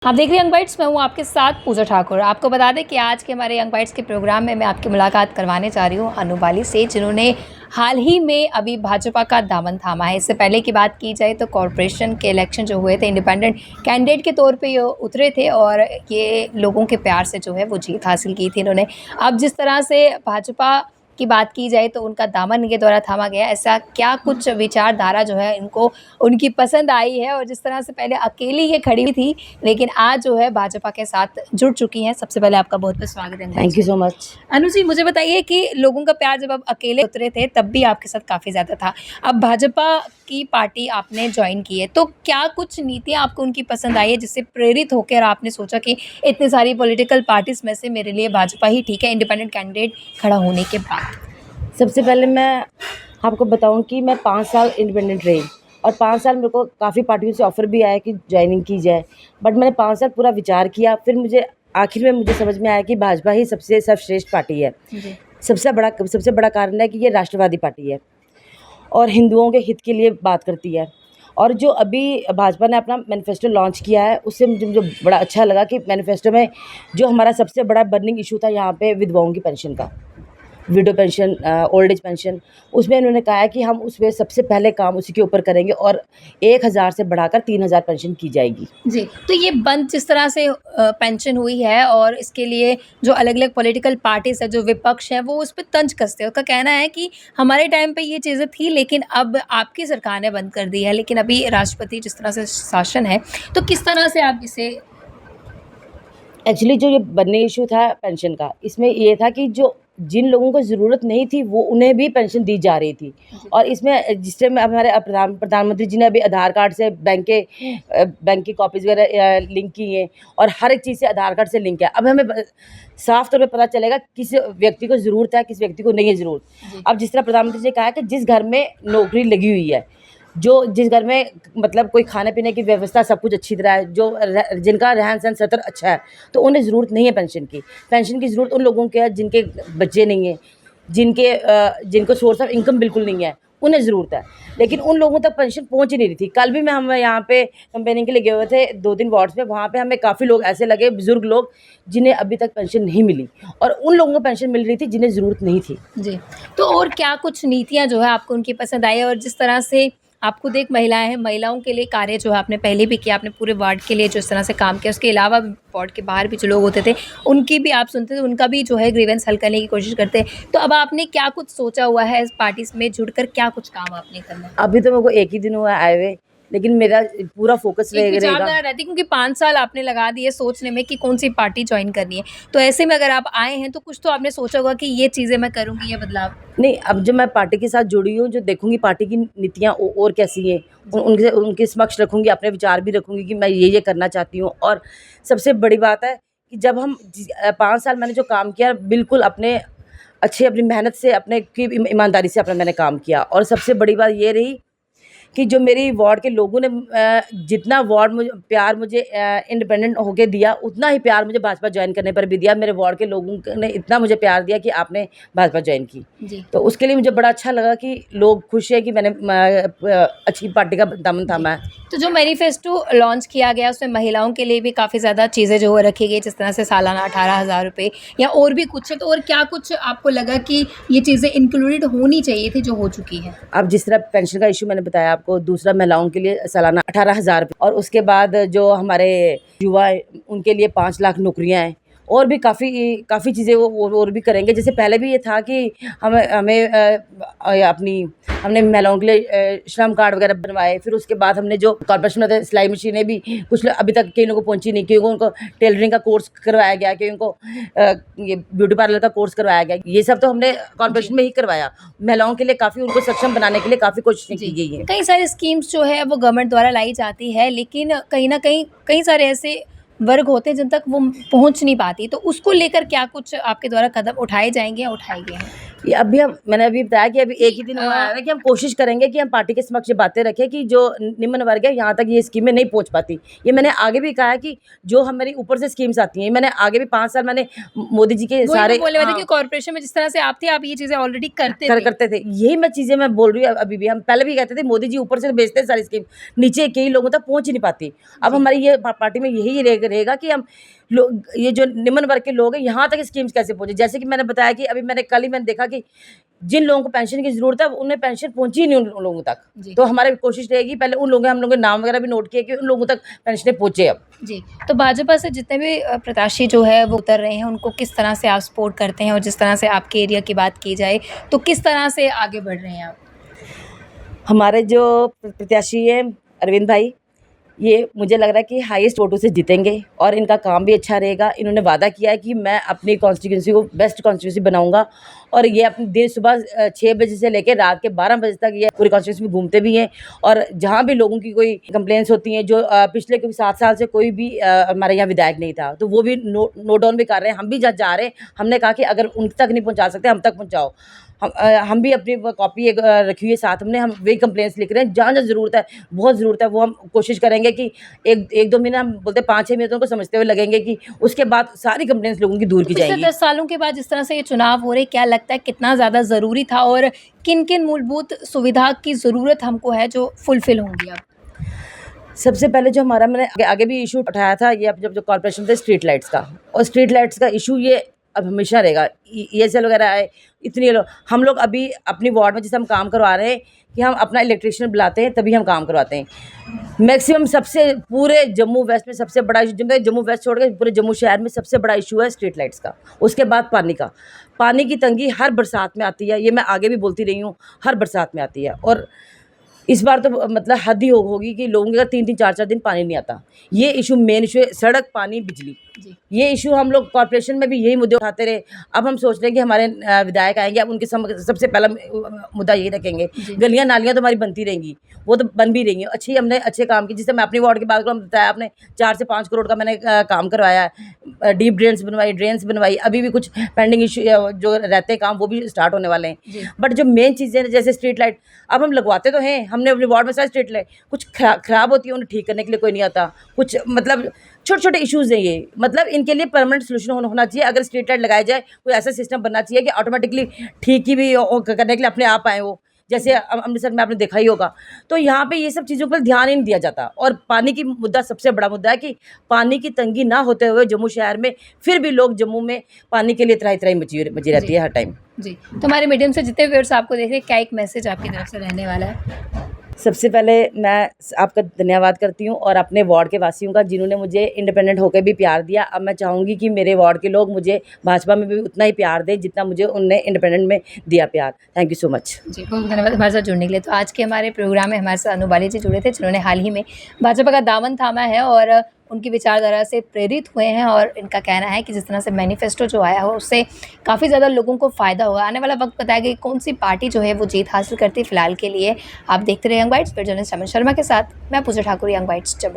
आप देख रहे हैं यंग बाइट्स। मैं हूँ आपके साथ पूजा ठाकुर। आपको बता दें कि आज के हमारे यंग बाइट्स के प्रोग्राम में मैं आपकी मुलाकात करवाने जा रही हूँ अनु बाली से, जिन्होंने हाल ही में अभी भाजपा का दामन थामा है। इससे पहले की बात की जाए तो कॉरपोरेशन के इलेक्शन जो हुए थे, इंडिपेंडेंट कैंडिडेट के तौर पे ये उतरे थे और ये लोगों के प्यार से जो है वो जीत हासिल की थी इन्होंने। अब जिस तरह से भाजपा की बात की जाए तो उनका दामन इनके द्वारा थामा गया, ऐसा क्या कुछ विचारधारा जो है इनको उनकी पसंद आई है, और जिस तरह से पहले अकेली ये खड़ी हुई थी लेकिन आज जो है भाजपा के साथ जुड़ चुकी हैं। सबसे पहले आपका बहुत बहुत स्वागत है। Thank you so much. Anu ji, मुझे बताइए कि लोगों का प्यार जब आप अकेले उतरे थे तब भी आपके साथ काफ़ी ज़्यादा था, अब भाजपा की पार्टी आपने ज्वाइन की है, तो क्या कुछ नीतियाँ आपको उनकी पसंद आई है जिससे प्रेरित होकर आपने सोचा कि इतनी सारी पॉलिटिकल पार्टीज में से मेरे लिए भाजपा ही ठीक है, इंडिपेंडेंट कैंडिडेट खड़ा होने के बाद? सबसे पहले मैं आपको बताऊं कि मैं 5 साल इंडिपेंडेंट रही और 5 साल मेरे को काफ़ी पार्टियों से ऑफ़र भी आया कि ज्वाइनिंग की जाए, बट मैंने 5 साल पूरा विचार किया। फिर मुझे आखिर में मुझे समझ में आया कि भाजपा ही सबसे सर्वश्रेष्ठ पार्टी है। सबसे बड़ा कारण है कि ये राष्ट्रवादी पार्टी है और हिंदुओं के हित के लिए बात करती है। और जो अभी भाजपा ने अपना मैनिफेस्टो लॉन्च किया है, उससे मुझे बड़ा अच्छा लगा कि मैनिफेस्टो में जो हमारा सबसे बड़ा बर्निंग इशू था यहाँ पे विधवाओं की पेंशन का, window pension, old age pension, उसमें उन्होंने कहा है कि हम उसमें सबसे पहले काम उसी के ऊपर करेंगे और 1000 से बढ़ाकर 3000 पेंशन की जाएगी। जी, तो ये बंद जिस तरह से पेंशन हुई है और इसके लिए जो अलग-अलग पॉलिटिकल पार्टीज़ है, जो विपक्ष है, वो उस पे तंज कसते हैं। उसका कहना है कि हमारे टाइम पे ये चीज़ें थी लेकिन अब आपकी सरकार ने बंद कर दी है, लेकिन अभी राष्ट्रपति जिस तरह से शासन है, तो किस तरह से आप इसे? एक्चुअली जो ये बर्निंग इशू था पेंशन का, इसमें ये था कि जो जिन लोगों को ज़रूरत नहीं थी वो उन्हें भी पेंशन दी जा रही थी। और इसमें जिस टाइम हमारे प्रधानमंत्री जी ने अभी आधार कार्ड से बैंक की कॉपीज़ वगैरह लिंक की हैं और हर एक चीज़ से आधार कार्ड से लिंक है। अब हमें साफ तौर पे पता चलेगा किस व्यक्ति को ज़रूरत है, किस व्यक्ति को नहीं है ज़रूरत। अब जिस तरह प्रधानमंत्री जी ने कहा है कि जिस घर में नौकरी लगी हुई है, जिस घर में मतलब कोई खाने पीने की व्यवस्था सब कुछ अच्छी तरह है, जिनका रहन-सहन सतर अच्छा है, तो उन्हें ज़रूरत नहीं है पेंशन की। पेंशन की ज़रूरत उन लोगों को है जिनके बच्चे नहीं हैं, जिनको सोर्स ऑफ इनकम बिल्कुल नहीं है, उन्हें ज़रूरत है। लेकिन उन लोगों तक पेंशन पहुँच ही नहीं रही थी। कल भी हम यहाँ पे कैंपेनिंग के लिए गए हुए थे 2-3 वार्ड्स में, वहाँ पे हमें काफ़ी लोग ऐसे लगे, बुज़ुर्ग लोग, जिन्हें अभी तक पेंशन नहीं मिली और उन लोगों को पेंशन मिल रही थी जिन्हें ज़रूरत नहीं थी। जी, तो और क्या कुछ नीतियाँ जो है आपको उनकी पसंद आई, और जिस तरह से आप खुद एक महिलाएँ हैं, महिलाओं के लिए कार्य जो है आपने पहले भी किया, आपने पूरे वार्ड के लिए जो इस तरह से काम किया, उसके अलावा भी वार्ड के बाहर भी जो लोग होते थे, उनकी भी आप सुनते थे, उनका भी जो है ग्रीवेंस हल करने की कोशिश करते। तो अब आपने क्या कुछ सोचा हुआ है इस पार्टी में जुड़कर, क्या कुछ काम आपने करना है? अभी तो मेरे को 1 ही दिन हुआ है आए हुए, लेकिन मेरा पूरा फोकस एक रहेगा। विचारधारा रहती है क्योंकि 5 साल आपने लगा दिए सोचने में कि कौन-सी पार्टी जॉइन करनी है। तो ऐसे में अगर आप आए हैं तो कुछ तो आपने सोचा होगा कि ये चीज़ें मैं करूँगी, ये बदलाव। नहीं, अब जब मैं पार्टी के साथ जुड़ी हूँ, जो देखूँगी पार्टी की नीतियाँ और कैसी हैं, उनके समक्ष रखूँगी, अपने विचार भी रखूँगी कि मैं ये करना चाहती हूँ। और सबसे बड़ी बात है कि जब हम 5 साल मैंने जो काम किया, बिल्कुल अपनी मेहनत से, अपने की ईमानदारी से अपना मैंने काम किया। और सबसे बड़ी बात ये रही कि जो मेरी वार्ड के लोगों ने जितना वार्ड मुझे इंडिपेंडेंट होके दिया, उतना ही प्यार मुझे भाजपा ज्वाइन करने पर भी दिया। मेरे वार्ड के लोगों ने इतना मुझे प्यार दिया कि आपने भाजपा ज्वाइन की। जी। तो उसके लिए मुझे बड़ा अच्छा लगा कि लोग खुश है कि मैंने अच्छी पार्टी का दामन थामा है। तो जो मैनिफेस्टो लॉन्च किया गया उसमें महिलाओं के लिए भी काफ़ी ज़्यादा चीज़ें जो है रखी गई, जिस तरह से सालाना 18,000 रुपये या और भी कुछ है, तो और क्या कुछ आपको लगा कि ये चीज़ें इंक्लूडेड होनी चाहिए थी जो हो चुकी है? अब जिस तरह पेंशन का इशू मैंने बताया आपको, दूसरा महिलाओं के लिए सालाना 18,000 रुपये, और उसके बाद जो हमारे युवा हैं उनके लिए 5 लाख नौकरियाँ हैं, और भी काफ़ी चीज़ें वो और भी करेंगे। जैसे पहले भी ये था कि हमने महिलाओं के लिए श्रम कार्ड वगैरह बनवाए। फिर उसके बाद हमने जो कॉर्पोरेशन में सिलाई मशीनें भी कुछ अभी तक कई लोगों को पहुंची नहीं, क्योंकि उनको टेलरिंग का कोर्स करवाया गया, कि उनको ये ब्यूटी पार्लर का कोर्स करवाया गया। ये सब तो हमने कॉर्पोरेशन में ही करवाया। महिलाओं के लिए काफ़ी उनको सक्षम बनाने के लिए काफ़ी कोशिशें की गई हैं। कई सारी स्कीम्स जो है वो गवर्नमेंट द्वारा लाई जाती है, लेकिन कहीं न कहीं कई सारे ऐसे वर्ग होते हैं जिन तक वो पहुँच नहीं पाती, तो उसको लेकर क्या कुछ आपके द्वारा कदम उठाए जाएँगे या उठाए गए हैं? ये अभी मैंने अभी बताया कि अभी एक ही दिन हुआ है कि हम कोशिश करेंगे कि हम पार्टी के समक्ष ये बातें रखें कि जो निम्न वर्ग है यहाँ तक ये स्कीमें नहीं पहुँच पाती। ये मैंने आगे भी कहा है कि जो हमारी ऊपर से स्कीम्स आती हैं, मैंने आगे भी 5 साल मैंने मोदी जी के सारे बोलने वाली कि कॉर्पोरेशन में जिस तरह से आप थे, आप ये चीजें ऑलरेडी करते थे। यही मैं चीज़ें मैं बोल रही हूँ अभी भी। हम पहले भी कहते थे मोदी जी ऊपर से भेजते हैं सारी स्कीम, नीचे कई लोगों तक पहुँच ही नहीं पाती। अब हमारी ये पार्टी में यही रहेगा कि हम लोग, ये जो निम्न वर्ग के लोग हैं यहाँ तक स्कीम्स कैसे पहुँचे। जैसे कि मैंने बताया कि अभी मैंने देखा कि जिन लोगों को पेंशन की ज़रूरत है उन्हें पेंशन पहुंची ही नहीं उन लोगों तक। तो हमारी कोशिश रहेगी, पहले उन लोगों हम लोगों ने नाम वगैरह भी नोट किए कि उन लोगों तक पेंशनें पहुंचे अब। जी, तो भाजपा से जितने भी प्रत्याशी जो है वो उतर रहे हैं, उनको किस तरह से आप सपोर्ट करते हैं? और जिस तरह से आपके एरिया की बात की जाए तो किस तरह से आगे बढ़ रहे हैं आप? हमारे जो प्रत्याशी हैं अरविंद भाई, ये मुझे लग रहा है कि हाईएस्ट वोटों से जीतेंगे और इनका काम भी अच्छा रहेगा। इन्होंने वादा किया है कि मैं अपनी कॉन्स्टिट्यूंसी को बेस्ट कॉन्स्टिट्यूंसी बनाऊंगा और ये अपने दिन सुबह 6 बजे से लेकर रात के 12 बजे तक ये पूरी कॉन्स्टिट्यूंसी में घूमते भी हैं। और जहाँ भी लोगों की कोई कंप्लेंट्स होती हैं, जो पिछले 7 साल से कोई भी हमारे यहाँ विधायक नहीं था, तो वो भी नोट डाउन भी कर रहे हैं। हम भी जहाँ जा रहे हैं, हमने कहा कि अगर उन तक नहीं पहुँचा सकते, हम तक पहुँचाओ। हम भी अपनी कॉपी एक रखी हुई है साथ, हमने हम वही कंप्लेंट्स लिख रहे हैं। जहाँ जहाँ ज़रूरत है, बहुत ज़रूरत है, वो हम कोशिश करेंगे कि एक 2 महीने, हम बोलते 5-6 महीने तो उनको समझते हुए लगेंगे कि उसके बाद सारी कंप्लेंट्स लोगों की दूर की जाएंगी। 10 सालों के बाद जिस तरह से ये चुनाव हो रहे, क्या लगता है कितना ज़्यादा ज़रूरी था और किन-किन मूलभूत सुविधा की ज़रूरत हमको है जो फुलफ़िल होंगी अब? सबसे पहले जो हमारा, मैंने आगे भी इशू उठाया था, ये अब जब जो कॉर्पोरेशन थे स्ट्रीट लाइट्स का, और स्ट्रीट लाइट्स का इशू ये अब हमेशा रहेगा। ESL वगैरह आए, इतनी हम लोग अभी अपनी वार्ड में जैसे हम काम करवा रहे हैं कि हम अपना इलेक्ट्रिशियन बुलाते हैं तभी हम काम करवाते हैं। मैक्सिमम सबसे पूरे जम्मू वेस्ट में सबसे बड़ा इशू, जम्मू वेस्ट छोड़ के पूरे जम्मू शहर में सबसे बड़ा इशू है स्ट्रीट लाइट्स का। उसके बाद पानी का, पानी की तंगी हर बरसात में आती है, ये मैं आगे भी बोलती रही हूँ, हर बरसात में आती है। और इस बार तो मतलब हद ही होगी कि लोगों के 3-3 4-4 दिन पानी नहीं आता। ये इशू मेन इशू है, सड़क, पानी, बिजली। ये इशू हम लोग कॉर्पोरेशन में भी यही मुद्दे उठाते रहे। अब हम सोच रहे हैं कि हमारे विधायक आएंगे, अब उनके सबसे पहला मुद्दा यही रखेंगे। गलियां नालियां तो हमारी बनती रहेंगी, वो तो बन भी रही हैं, हमने अच्छे काम किए। जिससे मैं अपनी वार्ड की बात करूँ, बताया आपने 4 से 5 करोड़ का मैंने काम करवाया है। डीप ड्रेन्स बनवाई, अभी भी कुछ पेंडिंग इशू जो रहते हैं काम, वो भी स्टार्ट होने वाले हैं। बट जो मेन चीज़ें जैसे स्ट्रीट लाइट, अब हम लगवाते तो हैं, हमने अपनी वार्ड में सारी स्ट्रीट लाइट, कुछ खराब होती है, उन्हें ठीक करने के लिए कोई नहीं आता। कुछ मतलब छोटे-छोटे इश्यूज़ हैं ये, मतलब इनके लिए परमानेंट सोल्यूशन होना चाहिए। अगर स्ट्रीट लाइट लगाया जाए, कोई ऐसा सिस्टम बनना चाहिए कि ऑटोमेटिकली ठीक ही भी करने के लिए अपने आप आए वो, जैसे अमृतसर में आपने देखा ही होगा। तो यहाँ पे ये सब चीज़ों पर ध्यान ही नहीं दिया जाता। और पानी की मुद्दा सबसे बड़ा मुद्दा है कि पानी की तंगी ना होते हुए जम्मू शहर में फिर भी लोग जम्मू में पानी के लिए त्राही मची रहती है हर टाइम। जी, तो हमारे मीडियम से जितने व्यूअर्स आपको देख रहे हैं, क्या एक मैसेज आपकी तरफ से रहने वाला है? सबसे पहले मैं आपका धन्यवाद करती हूँ और अपने वार्ड के वासियों का, जिन्होंने मुझे इंडिपेंडेंट होकर भी प्यार दिया। अब मैं चाहूँगी कि मेरे वार्ड के लोग मुझे भाजपा में भी उतना ही प्यार दें जितना मुझे उनने इंडिपेंडेंट में दिया प्यार। Thank you so much. जी, बहुत धन्यवाद हमारे साथ जुड़ने के लिए। तो आज के हमारे प्रोग्राम में हमारे साथ अनु बाली जी जुड़े थे, जिन्होंने हाल ही में भाजपा का दामन थामा है और उनकी विचारधारा से प्रेरित हुए हैं। और इनका कहना है कि जिस तरह से मैनिफेस्टो जो आया हो, उससे काफ़ी ज़्यादा लोगों को फ़ायदा होगा। आने वाला वक्त बताएगा कि कौन सी पार्टी जो है वो जीत हासिल करती है। फिलहाल के लिए आप देखते रहे यंग बाइट्स। फिर जर्नलिस्ट अमन शर्मा के साथ मैं पूजा ठाकुर, यंग बाइट्स जम्मू।